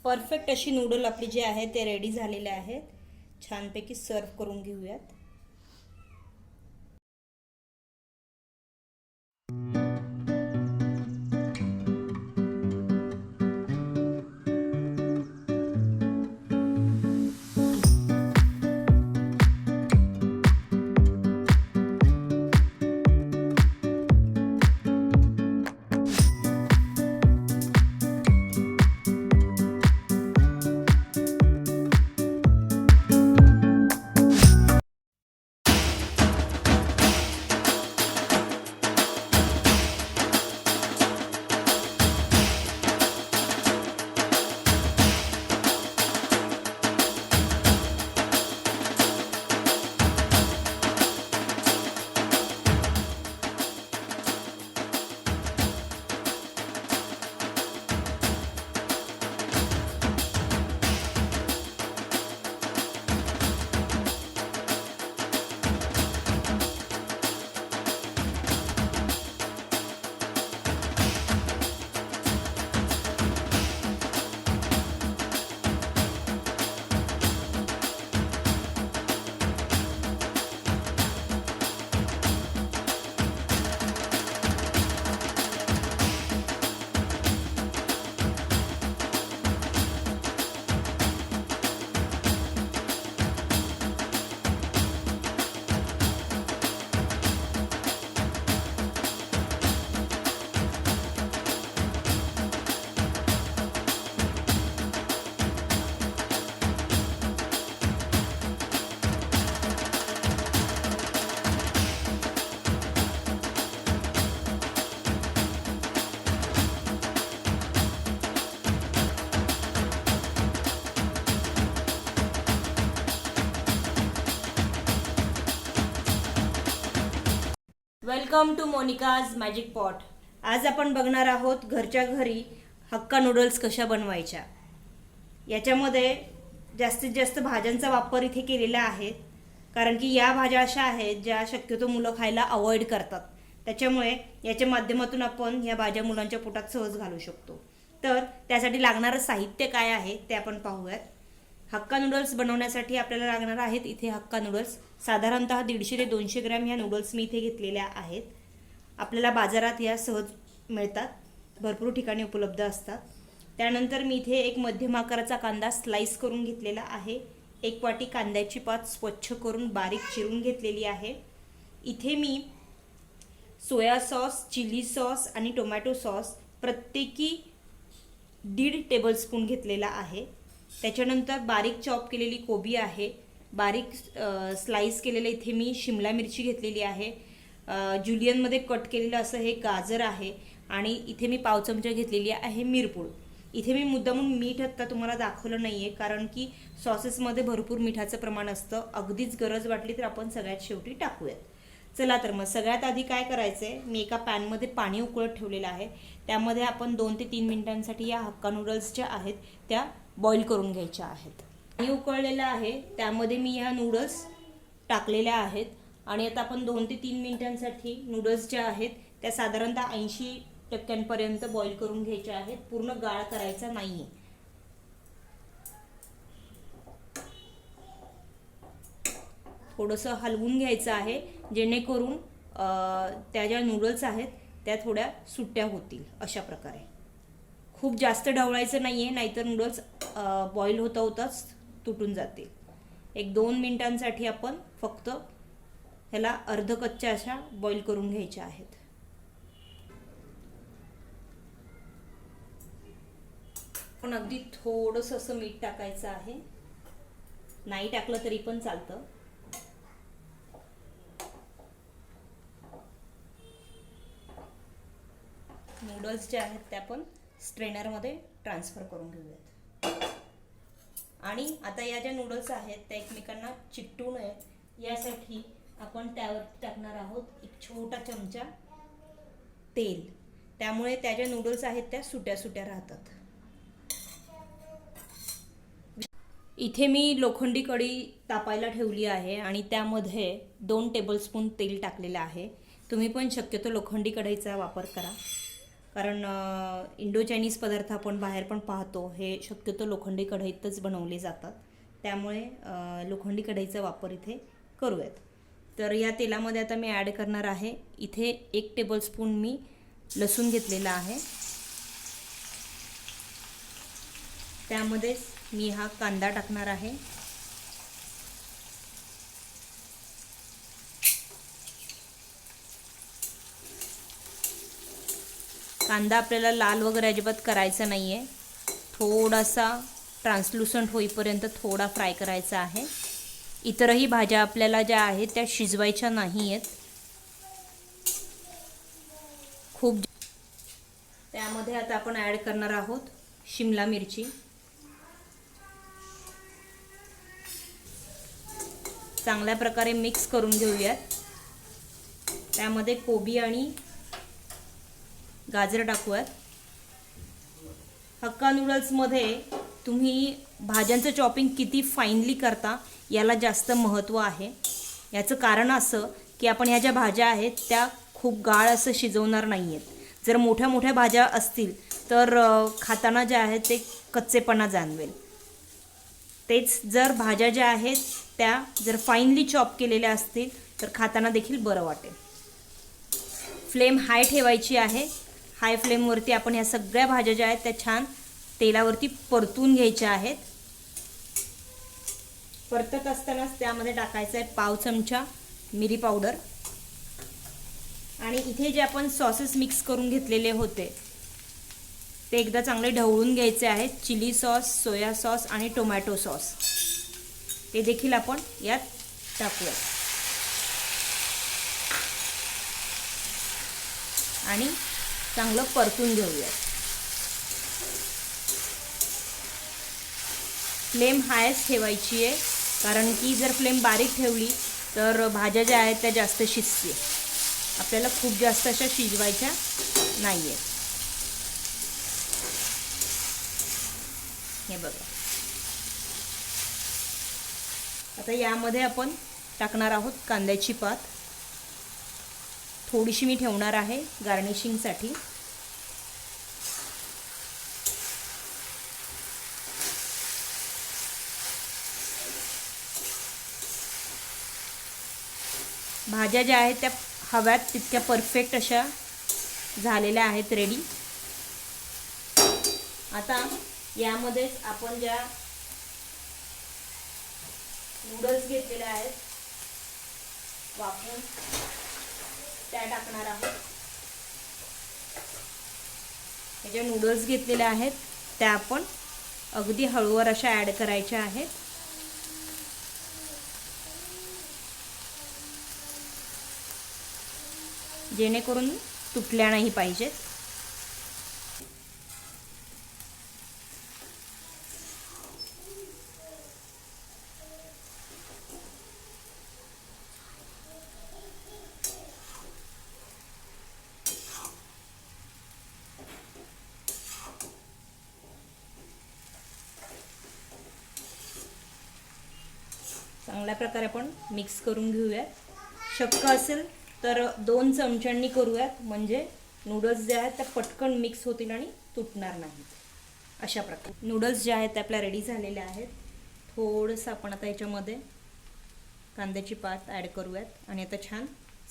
Perfect अशी noodle आपली जे आहे ते रेडी झालेले आहेत. छानपैकी सर्व करून घेऊयात. Welcome to Monika's magic pot. आज आपण बघणार आहोत घरच्या घरी हक्का नूडल्स कशा बनवायच्या. याच्यामध्ये जास्तीत जास्त भाज्यांचा वापर इथे केलेला आहे, कारण की या भाज्या अशा आहेत ज्या शक्यतो मुलं खायला अवॉइड करतात. त्याच्यामुळे याच्या माध्यमातून आपण या भाज्या मुलांच्या पोटात सहज घालू शकतो. तर त्यासाठी लागणारं साहित्य काय आहे ते आपण पाहूयात. हक्का नूडल्स बनवण्यासाठी आपल्याला लागणार आहेत इथे हक्का नूडल्स. साधारणतः 150 ते 200 ग्रॅम ह्या नूडल्स मी इथे घेतलेल्या आहेत. आपल्याला बाजारात या सहज मिळतात, भरपूर ठिकाणी उपलब्ध असतात. त्यानंतर मी इथे एक मध्यम आकाराचा कांदा स्लाइस करून घेतलेला आहे. 1 वाटी कांद्याची पात स्वच्छ करून बारीक चिरून घेतलेली आहे. इथे मी सोया सॉस, चिली सॉस आणि टोमॅटो सॉस प्रत्येकी 1.5 टेबलस्पून घेतलेला आहे. त्याच्यानंतर बारीक चॉप केलेली कोबी आहे. बारीक स्लाइस केलेलं इथे मी शिमला मिरची घेतलेली आहे. जुलियनमध्ये कट केलेलं असं हे गाजर आहे. आणि इथे मी पाव चमचा घेतलेली आहे मिरपूड. इथे मी मुद्दामून मीठ आत्ता तुम्हाला दाखवलं नाही आहे, कारण की सॉसेसमध्ये भरपूर मिठाचं प्रमाण असतं. अगदीच गरज वाटली तर आपण सगळ्यात शेवटी टाकूयात. चला तर मग सगळ्यात आधी काय करायचं आहे, मी एका पॅनमध्ये पाणी उकळत ठेवलेलं आहे. त्यामध्ये आपण 2 ते 3 मिनिटांसाठी या हक्का नूडल्स ज्या आहेत त्या बॉईल करून घ्यायच्या आहेत. पाणी उकळलेलं आहे, त्यामध्ये मी ह्या नूडल्स टाकलेल्या आहेत. आणि आता आपण 2 ते 3 मिनिटांसाठी नूडल्स ज्या आहेत त्या साधारणतः 80% बॉईल करून घ्यायच्या आहेत. पूर्ण गाळ करायचा नाही आहे. थोडंसं हलवून घ्यायचं आहे, जेणेकरून त्या ज्या नूडल्स आहेत त्या थोड्या सुट्ट्या होतील. अशा प्रकारे खूप जास्त ढवळायचं नाही आहे, नाहीतर नूडल्स बॉईल होता होताच तुटून जातील. 1-2 मिनिटांसाठी आपण फक्त ह्याला अर्ध कच्च्या अशा बॉईल करून घ्यायच्या आहेत. पण अगदी थोडंसं असं मीठ टाकायचं आहे, नाही टाकलं तरी पण चालतं. नूडल्स जे आहेत ते आपण स्ट्रेनरमध्ये ट्रान्सफर करून घेऊयात. आणि आता या ज्या नूडल्स आहेत त्या एकमेकांना चिकटू नयेत यासाठी आपण त्यावर टाकणार आहोत एक छोटा चमचा तेल. त्यामुळे त्या ज्या नूडल्स आहेत त्या सुट्या सुट्या राहतात. इथे मी लोखंडी कढई तापायला ठेवली आहे आणि त्यामध्ये 2 टेबलस्पून तेल टाकलेलं आहे. तुम्ही पण शक्यतो लोखंडी कढईचा वापर करा, कारण इंडो चायनीज पदार्थ आपण बाहेर पण पाहतो हे शक्यतो लोखंडी कढईतच बनवले जातात, त्यामुळे लोखंडी कढईचा वापर इथे करूयात. तर या तेलामध्ये आता मी ॲड करणार आहे, इथे 1 टेबलस्पून मी लसूण घेतलेला आहे. त्यामध्येच मी हा कांदा टाकणार आहे. कांदा आपल्याला लाल वगैरे अजिबात करायचा नाही आहे, थोडासा ट्रान्सलुसंट होईपर्यंत थोडा फ्राय करायचा आहे. इतरही भाज्या आपल्याला ज्या आहेत त्या शिजवायच्या नाही आहेत खूप. त्यामध्ये आता आपण ॲड करणार आहोत शिमला मिरची. चांगल्या प्रकारे मिक्स करून घेऊयात. त्यामध्ये कोबी आणि गाजर टाकूयात. हक्का नूडल्समध्ये तुम्ही भाज्यांचं चॉपिंग किती फाईनली करता याला जास्त महत्त्व आहे. याचं कारण असं की आपण ह्या ज्या भाज्या आहेत त्या खूप गाढ असं शिजवणार नाही आहेत. जर मोठ्या मोठ्या भाज्या असतील तर खाताना ज्या आहेत ते कच्चेपणा जाणवेल. तेच जर भाज्या ज्या आहेत त्या जर फाईनली चॉप केलेल्या असतील तर खाताना देखील बरं वाटेल. फ्लेम हाय ठेवायची आहे. हाय फ्लेमवरती आपण ह्या सगळ्या भाज्या ज्या आहेत त्या छान तेलावरती परतून घ्यायच्या आहेत. परतत असतानाच त्यामध्ये टाकायचं आहे पाव चमचा मिरी पावडर. आणि इथे जे आपण सॉसेस मिक्स करून घेतलेले होते ते एकदा चांगले ढवळून घ्यायचे आहेत. चिली सॉस, सोया सॉस आणि टोमॅटो सॉस ते देखील आपण यात टाकूया आणि चांगलं परतून घेऊया. फ्लेम हायच ठेवायची आहे, कारण की जर फ्लेम बारीक ठेवली तर भाज्या ज्या आहेत त्या जास्त शिजतील. आपल्याला खूप जास्त अशा शिजवायच्या नाही आहेत. हे बघा. आता यामध्ये आपण टाकणार आहोत कांद्याची पात. थोडीशी मी ठेवणार आहे गार्निशिंगसाठी. भाज्या ज्या आहेत त्या हव्यात तितक्या परफेक्ट अशा झालेल्या आहेत रेडी. आता यामध्येच आपण ज्या नूडल्स घेतलेल्या आहेत वाफवून त्या टाकणार आहोत. हे जे नूडल्स घेतलेल्या आहेत त्या आपण अगदी हळूवार अशा ॲड करायच्या आहेत. जेणेकरून तुटल्या नाही पाहिजेत. चांगल्या प्रकारे आपण मिक्स करून घेऊयात. शक्य असेल तर 2 चमच्यांनी करूयात, म्हणजे नूडल्स जे आहेत त्या पटकन मिक्स होतील आणि तुटणार नाहीत. अशा प्रकारे नूडल्स जे आहेत त्या आपल्या रेडी झालेल्या आहेत. थोडंसं आपण आता याच्यामध्ये कांद्याची पात ॲड करूयात आणि आता छान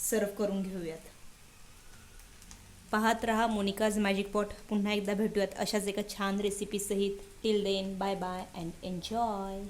सर्व करून घेऊयात. पाहत रहा मोनिकाज मॅजिक पॉट. पुन्हा एकदा भेटूयात अशाच एका छान रेसिपीसहित. Till then bye bye and enjoy.